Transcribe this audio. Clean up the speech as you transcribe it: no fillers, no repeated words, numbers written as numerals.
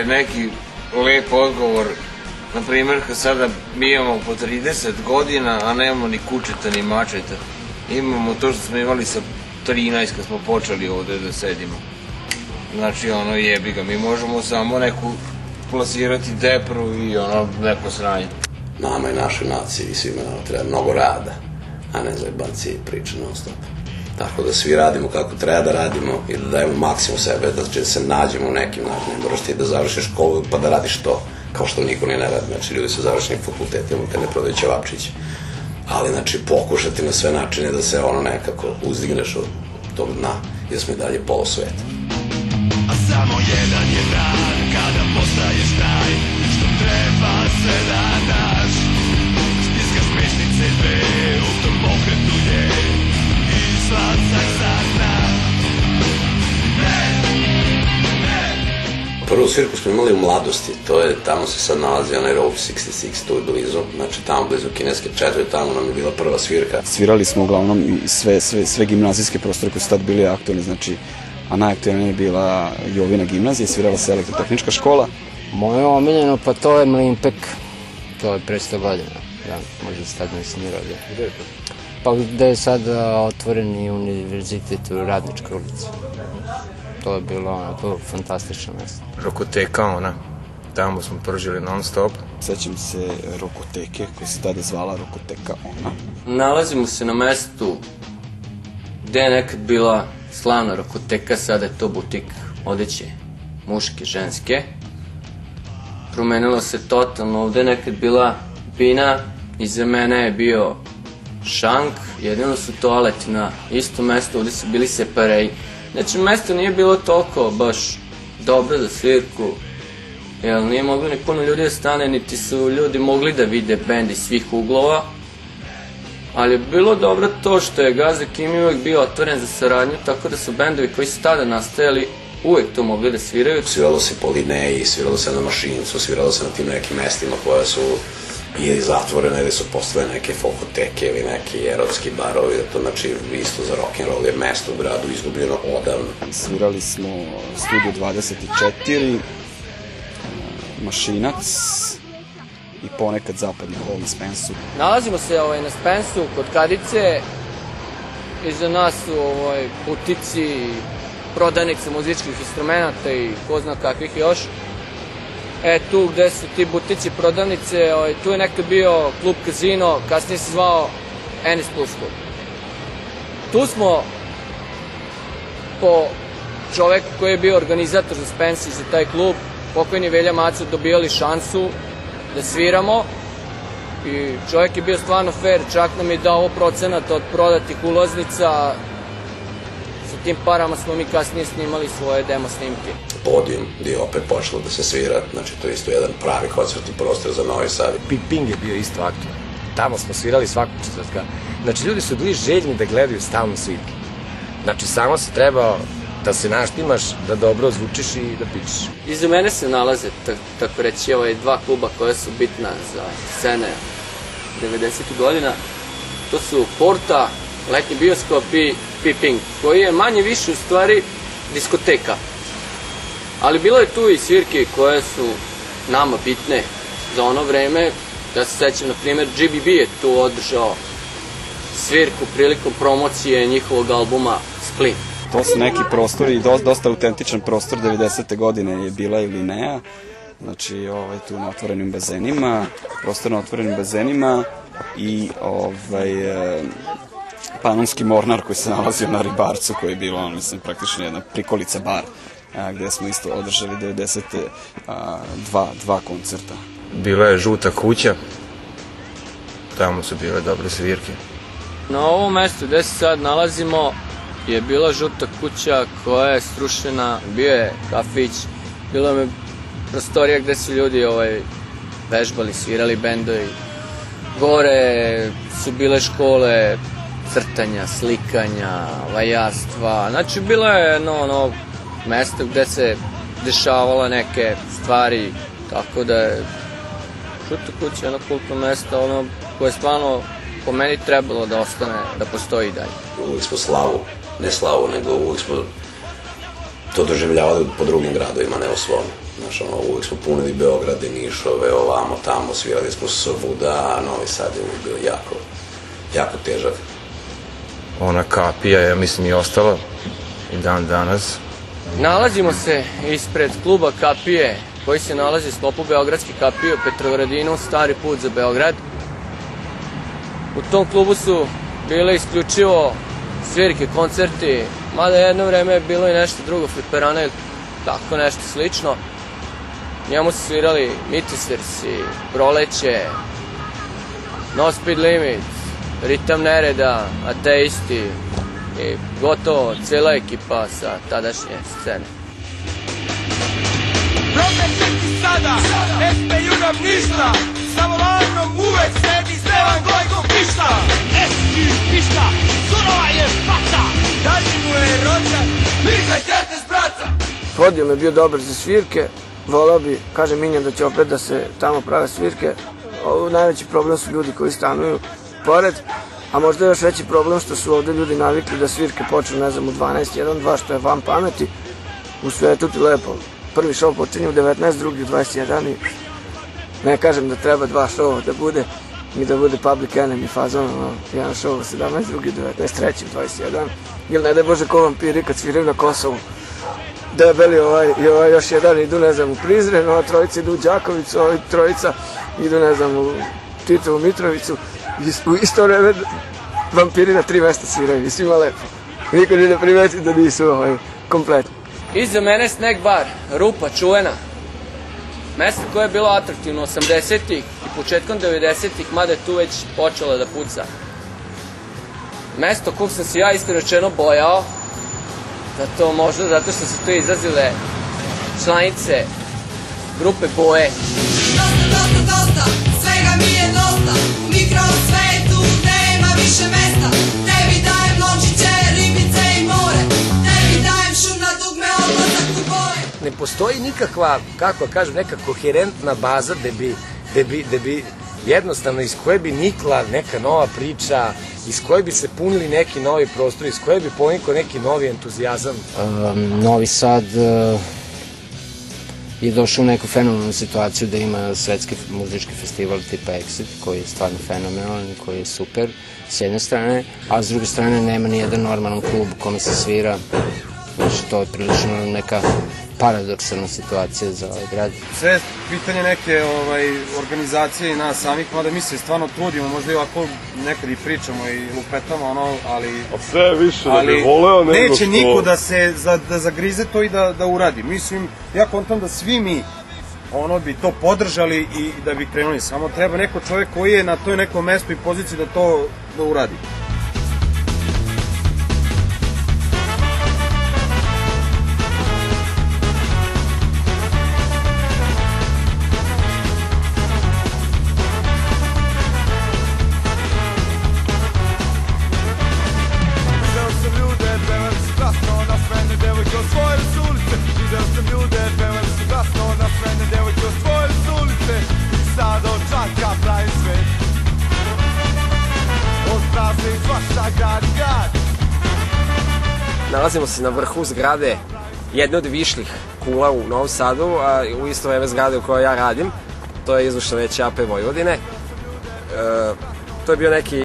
Neki lep odgovor, na primjer, kad sada mi imamo po 30 godina, a nemamo ni kučeta ni mačeta. Imamo to što smo imali sa 13 kad smo počeli ovde da sedimo. Znači, jebi ga, mi možemo samo neku plasirati depru i neko sranje. Nama i našoj naciji i svima nama treba mnogo rada, a ne zajebanci i priče non stop. Tako da svi radimo kako treba da radimo i da dajemo maksimum sebe, da se nađemo u nekim, ne moraš ti da završiš školu pa da radiš to, kao što niko ni ne radi. Znači, ljudi sa završenim fakultetima te ne prodaju ćevapčiće. Ali, znači, pokušati na sve načine da se nekako uzdigneš od tog dna, jer smo i dalje polosveta. A samo jedan je dan kada postaješ taj što treba sve da daš. Stiskaš mišnice dve, u tom pokretu je i svacak sana. Prvu svirku smo imali u mladosti, tamo se sad nalazi onaj Road 66, tu je blizu, znači tamo blizu Kineske 4, tamo nam je bila prva svirka. Svirali smo uglavnom i sve gimnazijske prostore koji su tad bili aktualni, znači, a najaktualnija je bila Jovina gimnazija, svirala se elektrotehnička škola. Moje omiljeno, pa to je Mlinpek, to je pre 100 godina, možda se tad nisam ni rodio. Gde je to? Pa gde je sad otvoreni univerzitet u Radničkoj ulici. To je bilo onako fantastično mesto. Rokoteka, tamo smo pržili non stop. Sećam se Rokoteke, koja se tada zvala Rokoteka ona. Nalazimo se na mestu gde je nekad bila slavna Rokoteka, sada je to butik odeće, muške, ženske. Promenilo se totalno, ovde je nekad bila bina, iza mene je bio šank, jedino su toaleti na isto mesto, ovde su bili separeji. Znači, mesto nije bilo toliko baš dobro za svirku, jer nije moglo ni puno ljudi da stane, niti su ljudi mogli da vide bend iz svih uglova. Ali je bilo dobro to što je Gazda Kimi uvek bio otvoren za saradnju, tako da su bendovi koji su tada nastajali uvek to mogli da sviraju. Sviralo se po Lineji, sviralo se na Mašincu, sviralo se na tim nekim mestima koja su ili zatvorene ili su postale neke folkoteke ili neki erotski barovi, to znači isto za rock'n'roll je mesto u gradu izgubljeno odavno. Svirali smo Studio 24, Mašinac i ponekad Zapadni hol na Spensu. Nalazimo se na Spensu kod Kadice, iza nas su butici, prodavnice muzičkih instrumenta i ko zna kakvih još. Tu gde su ti butici, prodavnice, tu je nekad bio klub Kazino, kasnije se zvao Enes Plus klub. Tu smo po čoveku koji je bio organizator za Spensi za taj klub, pokojni Velja Maco, dobijali šansu da sviramo i čovjek je bio stvarno fair, čak nam je dao procenat od prodatih ulaznica. Sa tim parama smo mi kasnije snimali svoje demo snimke. Podijum gdje je opet počelo da se svira, znači to je isto jedan pravi koncertni prostor za Novi Sad. Ping je bio isto aktualan. Tamo smo svirali svakog četvrtka. Znači ljudi su bili željni da gledaju stalno svirke. Znači samo se trebao da se naštimaš, da dobro zvučiš i da pičeš. Iza mene se nalaze, tako reći, dva kluba koja su bitna za scene 90. godina. To su Porta, Letnji bioskop i Ping, koji je manje više u stvari diskoteka. Ali bilo je tu i svirke koje su nama bitne za ono vreme. Ja se sećam, na primjer, GBB je tu održao svirku prilikom promocije njihovog albuma Split. To su neki prostori, dosta autentičan prostor, 90. godine je bila i Linea, znači tu na otvorenim bazenima, prostor na otvorenim bazenima i Panonski Mornar koji se nalazio na Ribarcu, koji je bilo, mislim, praktično jedna prikolica bar, gde smo isto održali 90. dva koncerta. Bila je Žuta kuća, tamo su bile dobre svirke. Na ovom mestu gde se sad nalazimo je bila Žuta kuća koja je srušena, bio je kafić, bilo je prostorija gde su ljudi vežbali, svirali bendovi. Gore su bile škole crtanja, slikanja, vajarstva, znači bilo je jedno mesto gde se dešavala neke stvari, tako da je Žuta kuća jedno kultno mesto, koje je stvarno po meni trebalo da ostane, da postoji dalje. Uvijek smo ne slavu, nego uvijek smo to doživljavali po drugim gradovima, ne o svom. Znaš, uvijek smo punili Beograde, Nišove, ovamo, tamo, svirali smo svuda, a Novi Sad je uvijek bio jako težak. Ona kapija je, mislim, i ostala i dan danas. Nalazimo se ispred kluba Kapije, koji se nalazi u sklopu Beogradske kapije u Petrovaradinu, stari put za Beograd. U tom klubu su bile isključivo svirke, koncerti, mada jedno vreme je bilo i nešto drugo, fliperana ili tako nešto slično. Njemu su svirali Mitisversi, Proleće, No Speed Limit, Ritam Nereda, Ateisti i gotovo cijela ekipa sa tadašnje scene. Protestiti sada, ne smeju nam ništa, sa volanom uvek sedi Stevan Gojko Pišta. Eski Pišta, surova je faca, dalje mu je rođak, Mišta Ćete s braca. Podijom je bio dobar za svirke, volao bi, kaže Minja, da će opet da se tamo prave svirke. Najveći problem su ljudi koji stanuju pored, a možda je još veći problem što su ovde ljudi navikli da svirke počnu, ne znam, u 12, 1, 2, što je van pameti. U svetu ti lepo. Prvi show počinje u 19, drugi u 21 i ne kažem da treba 2 showa da bude i da bude Public Enemy fazon, jedan show u 17, drugi u 19, treći u 21. Ili ne daj Bože ko vampiri kad sviraju na Kosovu. Debeli i ovaj još jedan idu, ne znam, u Prizren, ova trojica idu u Đakovicu, ovi trojica idu, ne znam, u Titovu Mitrovicu. U isto vreme vampiri na 3 mesta sviraju i svima lepo. Niko ne primeti da nisu kompletni. Iza mene Snack Bar, Rupa, čuvena. Mesto koje je bilo atraktivno 80-ih i početkom 90-ih, mada je tu već počela da puca. Mesto kog sam se ja iskreno rečeno bojao, možda zato što su tu izlazile članice grupe Boje. Dosta, svega mi je dosta, u mikrosvetu nema više mesta. Tebi dajem lončiće, ribice i more, tebi dajem šum na dugme, odlazak u boje. Ne postoji nikakva, kako kažem, neka koherentna baza gde bi jednostavno iz koje bi nikla neka nova priča, iz koje bi se punili neki novi prostori, iz koje bi ponikao neki novi entuzijazam. Novi Sad je došao u neku fenomenalnu situaciju da ima svetski muzički festival tipa Exit, koji je stvarno fenomenalan i koji je super s jedne strane, a s druge strane nema ni jedan normalan klub u kome se svira. Znači, to je prilično neka paradoksalna situacija za ovaj grad. Sve je pitanje neke organizacije i nas samih, mada mi se stvarno trudimo, možda i ovako nekad i pričamo i lupetamo, ali... A sve više da bi voleo nego što... Neće niko da zagrize to i da uradi. Mislim, ja kontam da svi mi bi to podržali i da bi krenuli. Samo treba neko čovjek koji je na toj nekom mestu i poziciji da to uradi. Nalazimo se na vrhu zgrade jedne od višlih kula u Novom Sadu, a u isto vreme zgrade u kojoj ja radim. To je izvršno veće AP Vojvodine. To je bio neki